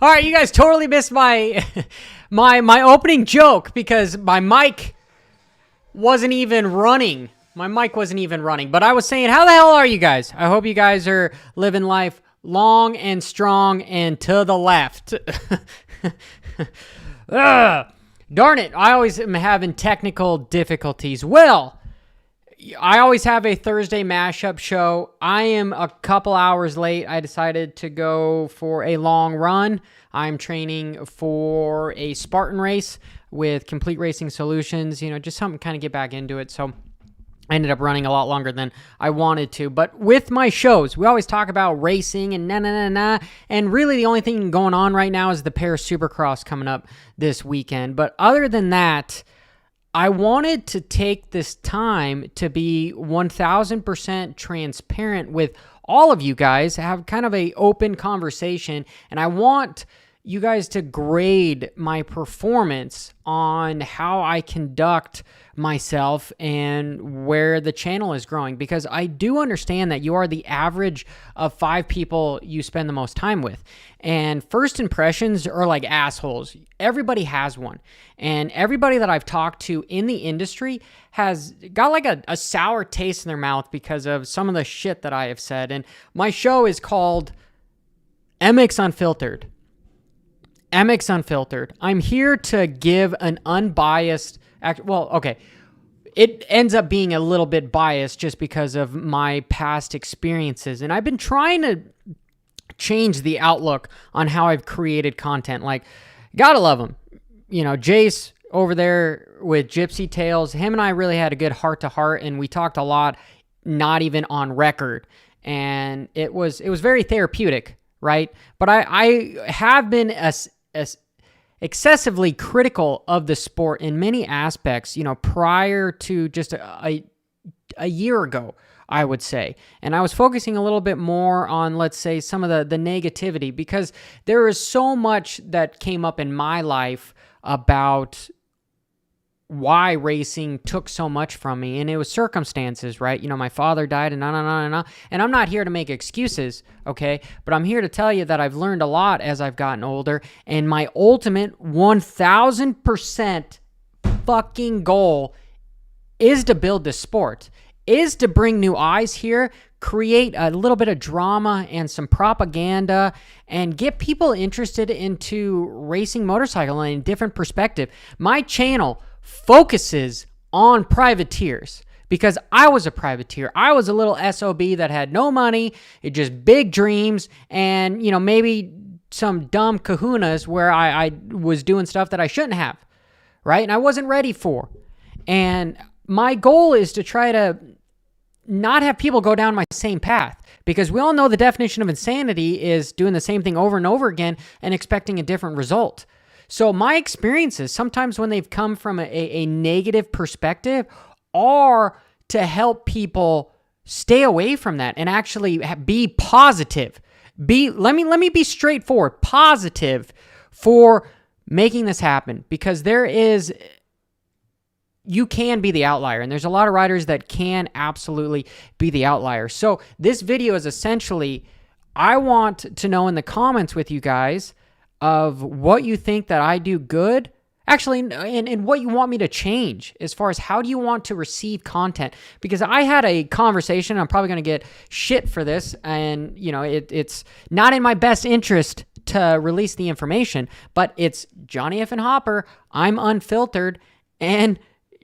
All right, you guys totally missed my my opening joke because my mic wasn't even running. My mic wasn't even running. But I was saying, how the hell are you guys? I hope you guys are living life long and strong and to the left. Darn it, I always am having technical difficulties. Well, I always have a Thursday mashup show. I am a couple hours late. I decided to go for a long run. I'm training for a Spartan race with Complete Racing Solutions, just something kind of get back into it. So I ended up running a lot longer than I wanted to. But with my shows, we always talk about racing and and really the only thing going on right now is the Paris Supercross coming up this weekend. But other than that, I wanted to take this time to be 1000% transparent with all of you guys, have kind of a open conversation, and I want you guys to grade my performance on how I conduct myself and where the channel is growing, because I do understand that you are the average of 5 people you spend the most time with. And first impressions are like assholes. Everybody has one. And everybody that I've talked to in the industry has got like a sour taste in their mouth because of some of the shit that I have said. And my show is called MX Unfiltered. MX Unfiltered. I'm here to give an unbiased... It ends up being a little bit biased just because of my past experiences. And I've been trying to change the outlook on how I've created content. Like, gotta love him. Jace over there with Gypsy Tales, him and I really had a good heart-to-heart, and we talked a lot, not even on record. And it was very therapeutic, right? But I have been excessively critical of the sport in many aspects, prior to just a year ago, I would say. And I was focusing a little bit more on, let's say, some of the negativity, because there is so much that came up in my life about why racing took so much from me, and it was circumstances, right? My father died, and and I'm not here to make excuses, okay? But I'm here to tell you that I've learned a lot as I've gotten older, and my ultimate 1000% fucking goal is to build this sport, is to bring new eyes here, create a little bit of drama and some propaganda, and get people interested into racing motorcycle in a different perspective. My channel focuses on privateers because I was a privateer. I was a little SOB that had no money, it just big dreams, and maybe some dumb kahunas where I was doing stuff that I shouldn't have, right? And I wasn't ready for. And my goal is to try to not have people go down my same path, because we all know the definition of insanity is doing the same thing over and over again and expecting a different result. So my experiences, sometimes when they've come from a negative perspective, are to help people stay away from that and actually be positive. Let me be straightforward, positive for making this happen, because you can be the outlier, and there's a lot of riders that can absolutely be the outlier. So this video is essentially, I want to know in the comments with you guys, of what you think that I do good. Actually, and what you want me to change as far as how do you want to receive content. Because I had a conversation, I'm probably going to get shit for this, and it's not in my best interest to release the information, but it's Johnny F. and Hopper. I'm unfiltered and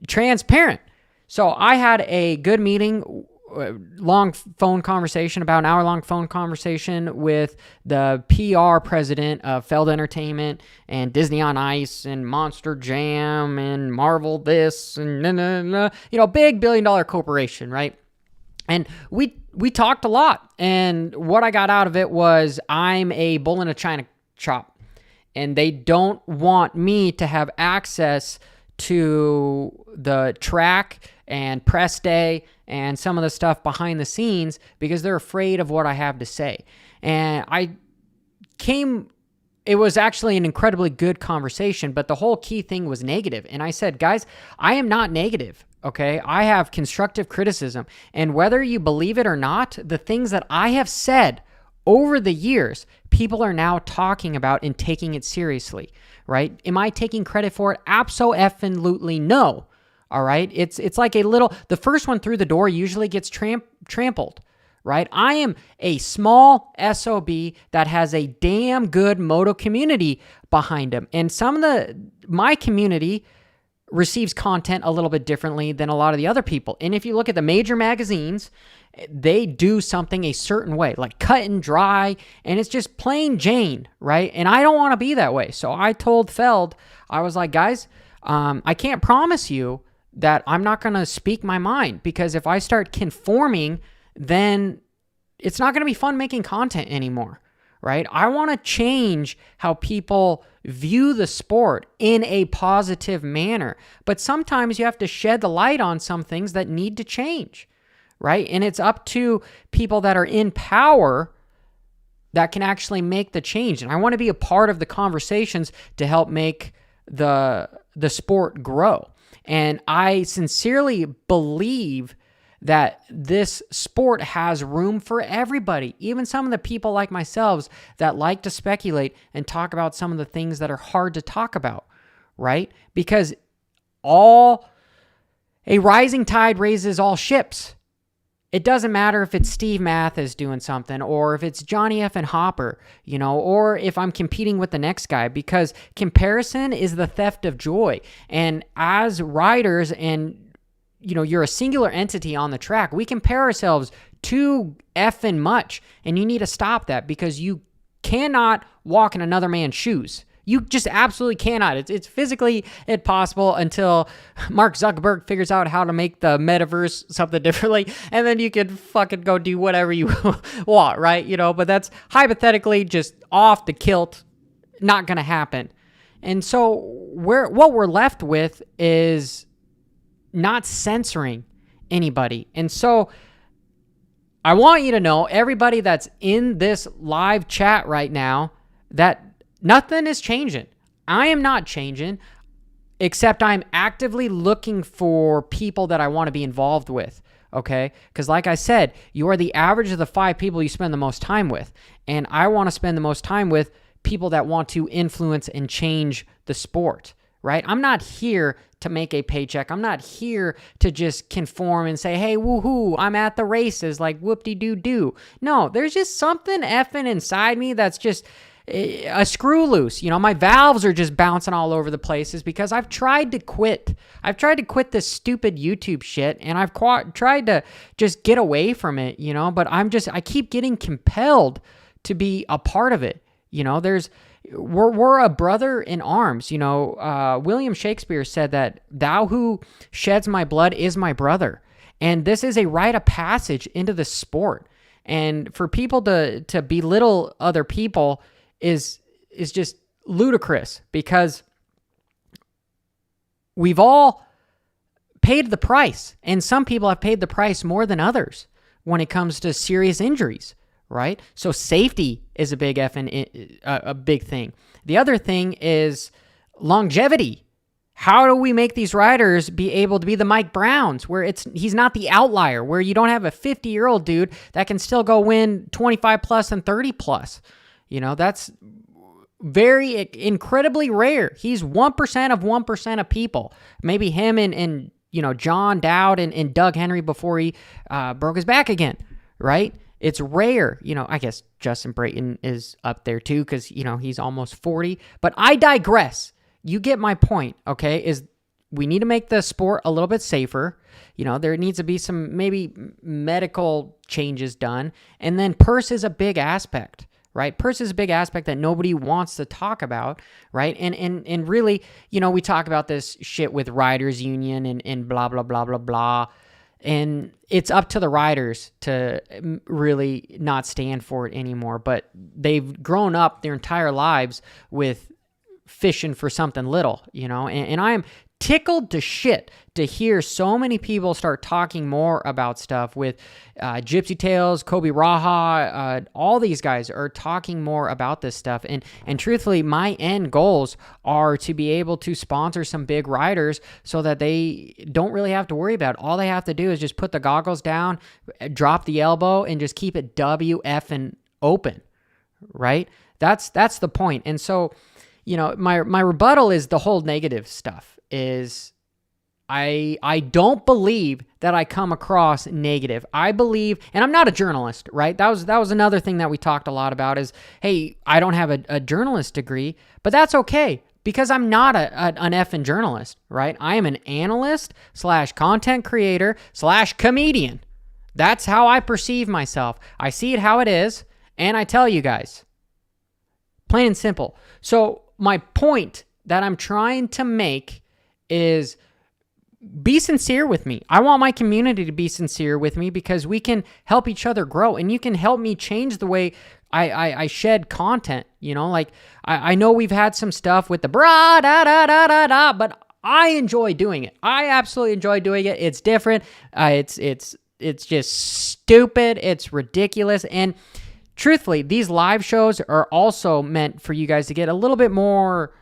transparent. So I had a good meeting, long phone conversation, about an hour-long phone conversation with the PR president of Feld Entertainment and Disney on Ice and Monster Jam and Marvel this and big billion-dollar corporation, right? And we talked a lot, and what I got out of it was I'm a bull in a china shop, and they don't want me to have access to the track and press day and some of the stuff behind the scenes because they're afraid of what I have to say. And it was actually an incredibly good conversation, but the whole key thing was negative. And I said, guys, I am not negative, okay? I have constructive criticism. And whether you believe it or not, the things that I have said over the years, people are now talking about and taking it seriously, right? Am I taking credit for it? Abso-effing-lutely no. All right. It's like the first one through the door usually gets trampled, right? I am a small SOB that has a damn good moto community behind him. And my community receives content a little bit differently than a lot of the other people. And if you look at the major magazines, they do something a certain way, like cut and dry, and it's just plain Jane, right? And I don't want to be that way. So I told Feld, I was like, guys, I can't promise you that I'm not going to speak my mind, because if I start conforming, then it's not going to be fun making content anymore, right? I want to change how people view the sport in a positive manner, but sometimes you have to shed the light on some things that need to change, right? And it's up to people that are in power that can actually make the change. And I want to be a part of the conversations to help make the sport grow. And I sincerely believe that this sport has room for everybody, even some of the people like myself that like to speculate and talk about some of the things that are hard to talk about, right? Because a rising tide raises all ships. It doesn't matter if it's Steve Mathis doing something, or if it's Johnny F. and Hopper, or if I'm competing with the next guy, because comparison is the theft of joy. And as riders, and you're a singular entity on the track, we compare ourselves too effing much, and you need to stop that, because you cannot walk in another man's shoes. You just absolutely cannot. It's physically impossible until Mark Zuckerberg figures out how to make the metaverse something differently, and then you can fucking go do whatever you want, right? But that's hypothetically just off the kilt, not going to happen. And so what we're left with is not censoring anybody. And so I want you to know, everybody that's in this live chat right now, that nothing is changing. I am not changing, except I'm actively looking for people that I want to be involved with, okay? Because like I said, you are the average of the 5 people you spend the most time with. And I want to spend the most time with people that want to influence and change the sport, right? I'm not here to make a paycheck. I'm not here to just conform and say, hey, woohoo, I'm at the races, like whoop-de-doo-doo. No, there's just something effing inside me that's just a screw loose. My valves are just bouncing all over the places because I've tried to quit. I've tried to quit this stupid YouTube shit, and I've tried to just get away from it, but I keep getting compelled to be a part of it. We're a brother in arms. William Shakespeare said that thou who sheds my blood is my brother. And this is a rite of passage into the sport. And for people to belittle other people is just ludicrous, because we've all paid the price, and some people have paid the price more than others when it comes to serious injuries, right? So safety is a big a big thing. The other thing is longevity. How do we make these riders be able to be the Mike Browns, where he's not the outlier, where you don't have a 50-year-old dude that can still go win 25 plus and 30 plus? very incredibly rare. He's 1% of 1% of people. Maybe him and John Dowd and Doug Henry before he broke his back again, right? It's rare. I guess Justin Brayton is up there too because, he's almost 40. But I digress. You get my point, okay? Is we need to make the sport a little bit safer. There needs to be some maybe medical changes done. And then purse is a big aspect, right? Purse is a big aspect that nobody wants to talk about, right? And really, we talk about this shit with Riders Union and blah, blah, blah, blah, blah. And it's up to the riders to really not stand for it anymore. But they've grown up their entire lives with fishing for something little, and I am tickled to shit to hear so many people start talking more about stuff with Gypsy Tales, Kobe Raha, all these guys are talking more about this stuff. And truthfully, my end goals are to be able to sponsor some big riders so that they don't really have to worry about it. All they have to do is just put the goggles down, drop the elbow, and just keep it WF and open, right? That's the point. And so, my rebuttal is the whole negative stuff. Is I don't believe that I come across negative. I believe, and I'm not a journalist, right? That was another thing that we talked a lot about is, hey, I don't have a journalist degree, but that's okay because I'm not an effing journalist, right? I am an analyst / content creator / comedian. That's how I perceive myself. I see it how it is, and I tell you guys. Plain and simple. So my point that I'm trying to make is be sincere with me. I want my community to be sincere with me because we can help each other grow, and you can help me change the way I shed content. I know we've had some stuff with the bra da da da da da, but I enjoy doing it. I absolutely enjoy doing it. It's different. It's just stupid. It's ridiculous. And truthfully, these live shows are also meant for you guys to get a little bit more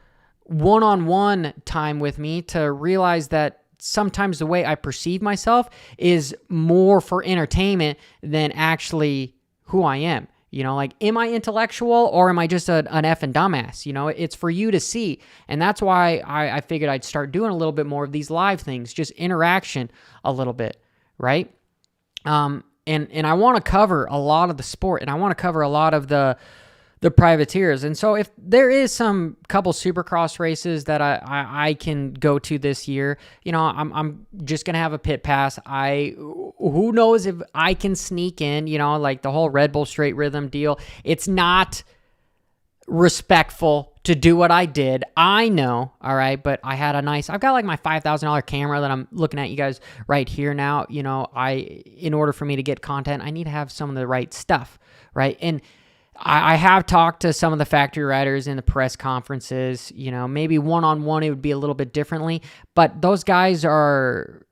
one-on-one time with me to realize that sometimes the way I perceive myself is more for entertainment than actually who I am. Am I intellectual or am I just an effing dumbass? It's for you to see. And that's why I figured I'd start doing a little bit more of these live things, just interaction a little bit, right? And I want to cover a lot of the sport, and I want to cover a lot of the privateers. And so if there is some couple Supercross races that I can go to this year, I'm just going to have a pit pass. Who knows if I can sneak in, like the whole Red Bull Straight Rhythm deal. It's not respectful to do what I did. I know, all right, but I've got like my $5,000 camera that I'm looking at you guys right here now. In order for me to get content, I need to have some of the right stuff, right? And I have talked to some of the factory riders in the press conferences, maybe one-on-one it would be a little bit differently, but those guys are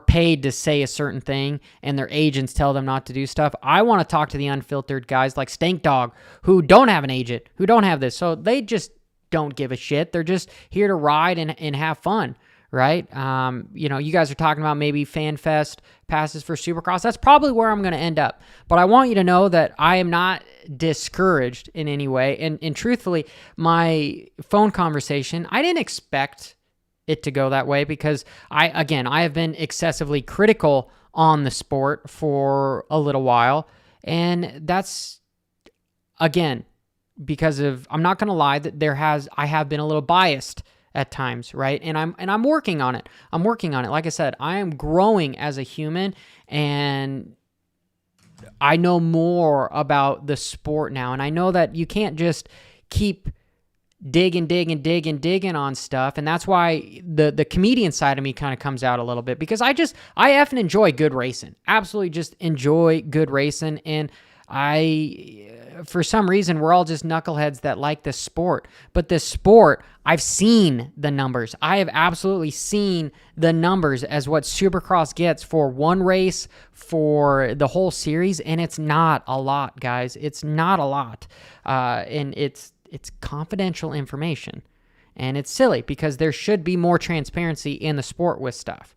paid to say a certain thing and their agents tell them not to do stuff. I want to talk to the unfiltered guys like Stank Dog who don't have an agent, who don't have this. So they just don't give a shit. They're just here to ride and have fun, right? You guys are talking about maybe Fan Fest passes for Supercross. That's probably where I'm going to end up. But I want you to know that I am not discouraged in any way. And truthfully, my phone conversation, I didn't expect it to go that way because I have been excessively critical on the sport for a little while. And that's, again, because of, I'm not going to lie that I have been a little biased at times, right? And I'm working on it. Like I said, I am growing as a human, and I know more about the sport now. And I know that you can't just keep digging on stuff. And that's why the comedian side of me kind of comes out a little bit, because I effing enjoy good racing. Absolutely just enjoy good racing. And for some reason, we're all just knuckleheads that like this sport. But this sport, I've seen the numbers. I have absolutely seen the numbers as what Supercross gets for one race, for the whole series, and it's not a lot, guys. It's not a lot. And it's confidential information. And it's silly because there should be more transparency in the sport with stuff,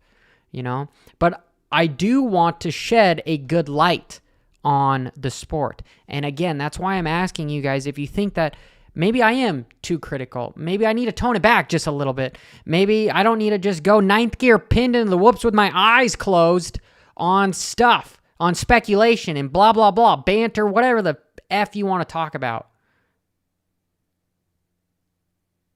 But I do want to shed a good light on the sport. And again, that's why I'm asking you guys, if you think that Maybe I am too critical. Maybe I need to tone it back just a little bit. Maybe I don't need to just go ninth gear pinned into the whoops with my eyes closed on stuff, on speculation and blah, blah, blah, banter, whatever the F you want to talk about.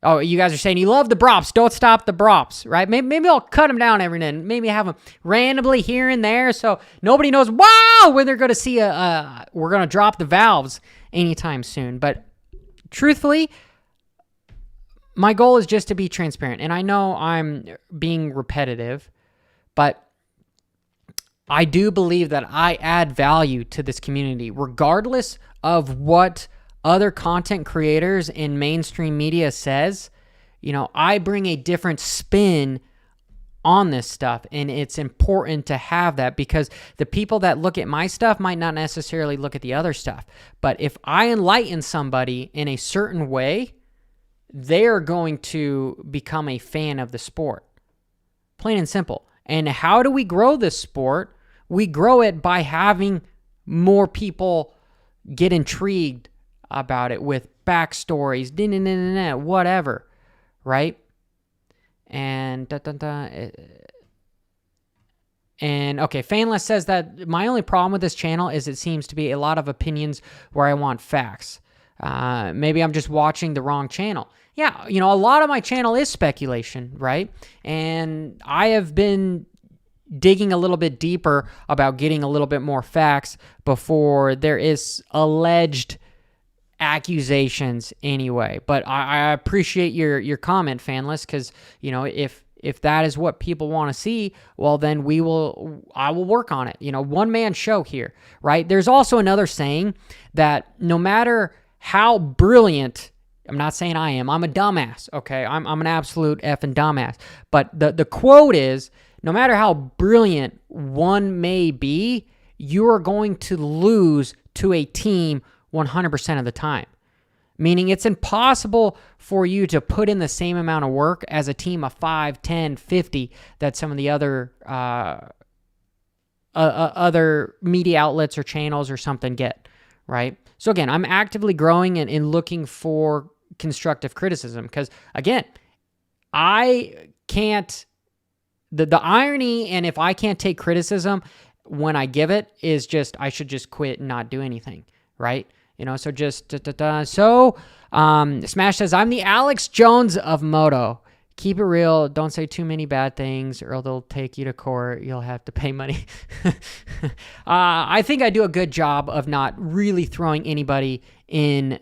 Oh, you guys are saying you love the brops. Don't stop the brops, right? Maybe I'll cut them down every now and then. Maybe have them randomly here and there so nobody knows, wow, when they're going to see we're going to drop the valves anytime soon. But truthfully, my goal is just to be transparent. And I know I'm being repetitive, but I do believe that I add value to this community, regardless of what other content creators in mainstream media says. You know, I bring a different spin on this stuff, and it's important to have that because the people that look at my stuff might not necessarily look at the other stuff. But if I enlighten somebody in a certain way, they're going to become a fan of the sport. Plain and simple. And how do we grow this sport? We grow it by having more people get intrigued about it with backstories, whatever, right? And okay, Fanless says that my only problem with this channel is it seems to be a lot of opinions where I want facts. Maybe I'm just watching the wrong channel. Yeah, you know, a lot of my channel is speculation, right? And I have been digging a little bit deeper about getting a little bit more facts before there is alleged accusations anyway. But I appreciate your comment, Fanless, because, you know, if that is what people want to see, well, then I will work on it. You know, one man show here, right? There's also another saying that no matter how brilliant, I'm not saying I am, I'm a dumbass, okay? I'm an absolute effing dumbass. But the quote is, no matter how brilliant one may be, you are going to lose to a team 100% of the time. Meaning it's impossible for you to put in the same amount of work as a team of 5, 10, 50 that some of the other media outlets or channels or something get, right? So again, I'm actively growing and looking for constructive criticism because, again, I can't... The irony, and if I can't take criticism when I give it, is just I should just quit and not do anything, right? You know, so just Smash says, I'm the Alex Jones of Moto. Keep it real. Don't say too many bad things or they'll take you to court. You'll have to pay money. I think I do a good job of not really throwing anybody in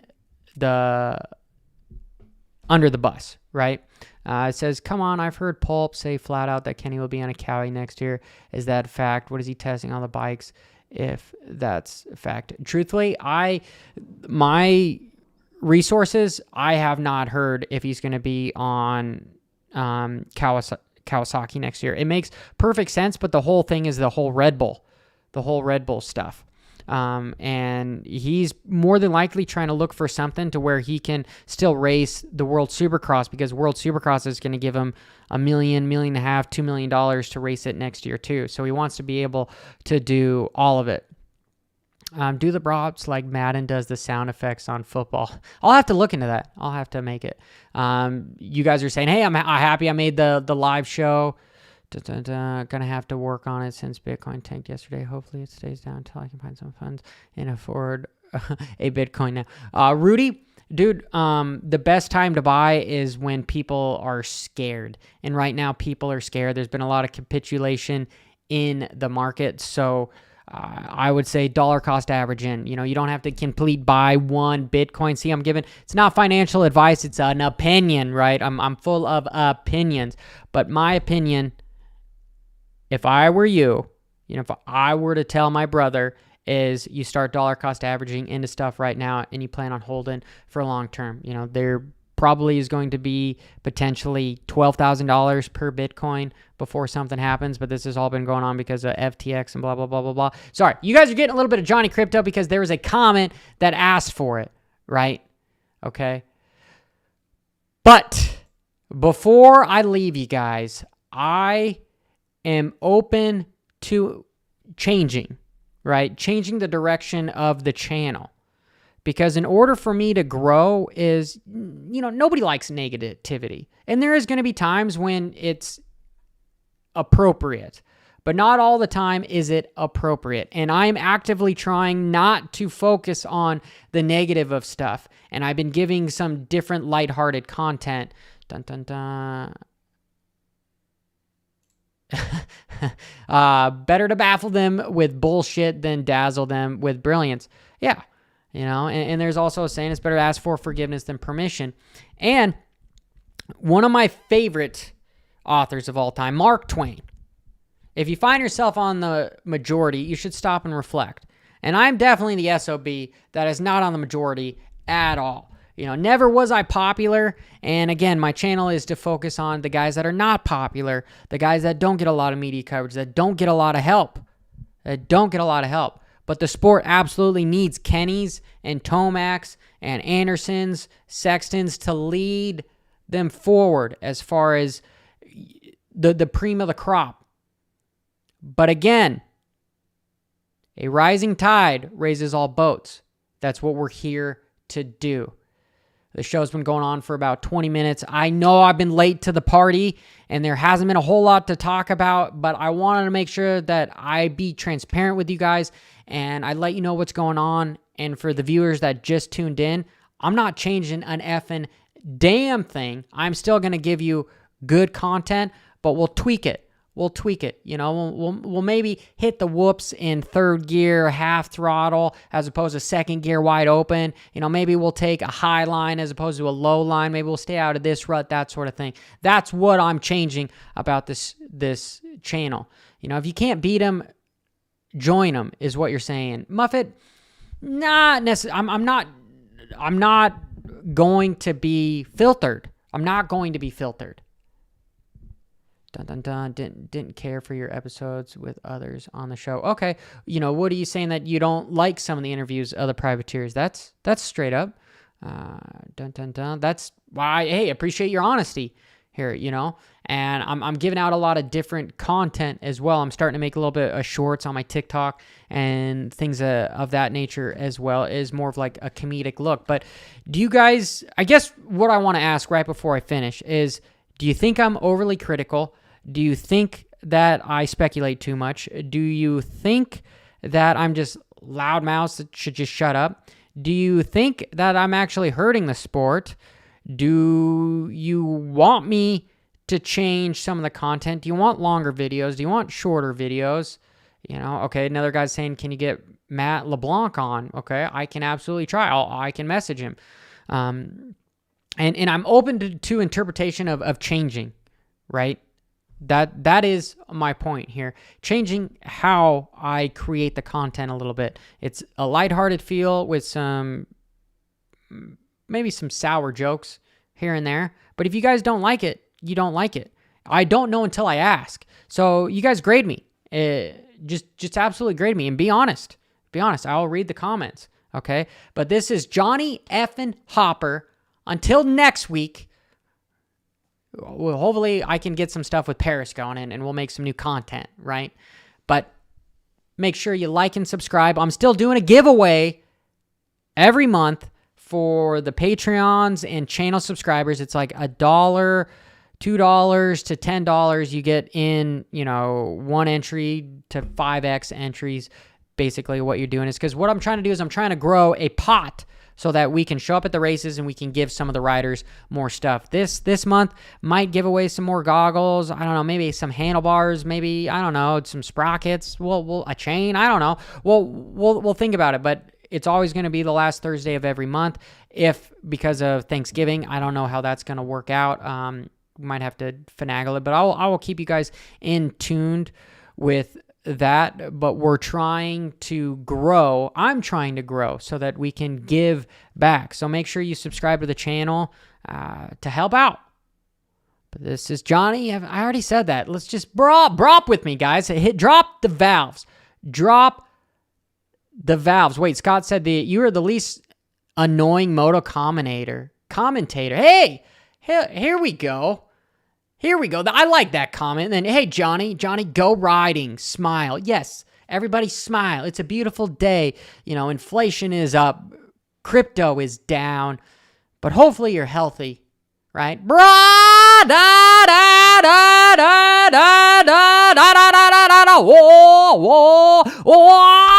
under the bus, right? It says, come on, I've heard Pulp say flat out that Kenny will be on a Cowie next year. Is that a fact? What is he testing on the bikes? If that's a fact. Truthfully, my resources, I have not heard if he's going to be on Kawasaki next year. It makes perfect sense, but the whole thing is the whole Red Bull stuff. And he's more than likely trying to look for something to where he can still race the World Supercross, because World Supercross is going to give him $1 million, $1.5 million, $2 million to race it next year too. So he wants to be able to do all of it. Do the props like Madden does the sound effects on football. I'll have to look into that. I'll have to make it. You guys are saying, hey, I'm happy I made the live show. Gonna have to work on it since Bitcoin tanked yesterday. Hopefully it stays down until I can find some funds and afford a Bitcoin now. Rudy, dude, the best time to buy is when people are scared. And right now people are scared. There's been a lot of capitulation in the market. So I would say dollar cost average in. You know, you don't have to complete buy one Bitcoin. See, it's not financial advice. It's an opinion, right? I'm full of opinions. But my opinion, if I were you, if I were to tell my brother, is you start dollar cost averaging into stuff right now and you plan on holding for long term. You know, there probably is going to be potentially $12,000 per Bitcoin before something happens, but this has all been going on because of FTX and blah, blah, blah, blah, blah. Sorry, you guys are getting a little bit of Johnny Crypto because there was a comment that asked for it, right? Okay. But before I leave you guys, I am open to changing, right? Changing the direction of the channel Because in order for me to grow is, nobody likes negativity. And there is going to be times when it's appropriate, but not all the time is it appropriate. And I'm actively trying not to focus on the negative of stuff. And I've been giving some different lighthearted content. Dun, dun, dun. Better to baffle them with bullshit than dazzle them with brilliance. Yeah. And there's also a saying, it's better to ask for forgiveness than permission. And one of my favorite authors of all time, Mark Twain. If you find yourself on the majority, you should stop and reflect. And I'm definitely the SOB that is not on the majority at all. Never was I popular. And again, my channel is to focus on the guys that are not popular, the guys that don't get a lot of media coverage, that don't get a lot of help, But the sport absolutely needs Kennys and Tomac's and Andersons, Sextons to lead them forward as far as the cream of the crop. But again, a rising tide raises all boats. That's what we're here to do. The show's been going on for about 20 minutes. I know I've been late to the party and there hasn't been a whole lot to talk about, but I wanted to make sure that I be transparent with you guys and I let you know what's going on. And for the viewers that just tuned in, I'm not changing an effing damn thing. I'm still going to give you good content, but we'll tweak it. We'll maybe hit the whoops in third gear, half throttle, as opposed to second gear wide open. Maybe we'll take a high line as opposed to a low line. Maybe we'll stay out of this rut, that sort of thing. That's what I'm changing about this channel. If you can't beat them, join them is what you're saying. Muffet, not necessarily. I'm not going to be filtered. I'm not going to be filtered. Dun, dun, dun. Didn't care for your episodes with others on the show. Okay. What are you saying that you don't like some of the interviews of the privateers? That's straight up. Dun, dun, dun. That's why, hey, appreciate your honesty here, and I'm giving out a lot of different content as well. I'm starting to make a little bit of shorts on my TikTok and things of that nature as well, is more of like a comedic look. But do you guys, I guess what I want to ask right before I finish is, do you think I'm overly critical? Do you think that I speculate too much? Do you think that I'm just loudmouths that should just shut up? Do you think that I'm actually hurting the sport? Do you want me to change some of the content? Do you want longer videos? Do you want shorter videos? Okay, another guy's saying, can you get Matt LeBlanc on? Okay, I can absolutely try. I can message him. And I'm open to interpretation of changing, right? That is my point here. Changing how I create the content a little bit. It's a lighthearted feel with maybe some sour jokes here and there. But if you guys don't like it, you don't like it. I don't know until I ask. So you guys grade me. Just absolutely grade me and be honest. Be honest. I'll read the comments. Okay? But this is Johnny effing Hopper. Until next week, well, hopefully I can get some stuff with Paris going and we'll make some new content, right? But make sure you like and subscribe. I'm still doing a giveaway every month for the Patreons and channel subscribers. It's like $1, $2 to $10. You get in, one entry to 5x entries. Basically what you're doing is, because what I'm trying to do is I'm trying to grow a pot so that we can show up at the races and we can give some of the riders more stuff. This month might give away some more goggles. I don't know, maybe some handlebars, maybe, I don't know, some sprockets, a chain, I don't know. We'll think about it, but it's always going to be the last Thursday of every month. If because of Thanksgiving, I don't know how that's going to work out. We might have to finagle it, but I will keep you guys in tuned with that. But we're trying to grow. I'm trying to grow so that we can give back. So make sure you subscribe to the channel to help out. But this is Johnny. I already said that. Let's just brop with me, guys. Drop the valves. Drop the valves. Wait, Scott said you are the least annoying moto commentator. Hey, here we go. Here we go. I like that comment. And then, hey, Johnny, go riding. Smile. Yes, everybody smile. It's a beautiful day. Inflation is up. Crypto is down, but hopefully you're healthy, right? Bra da da da da da da da da da da da whoa whoa whoa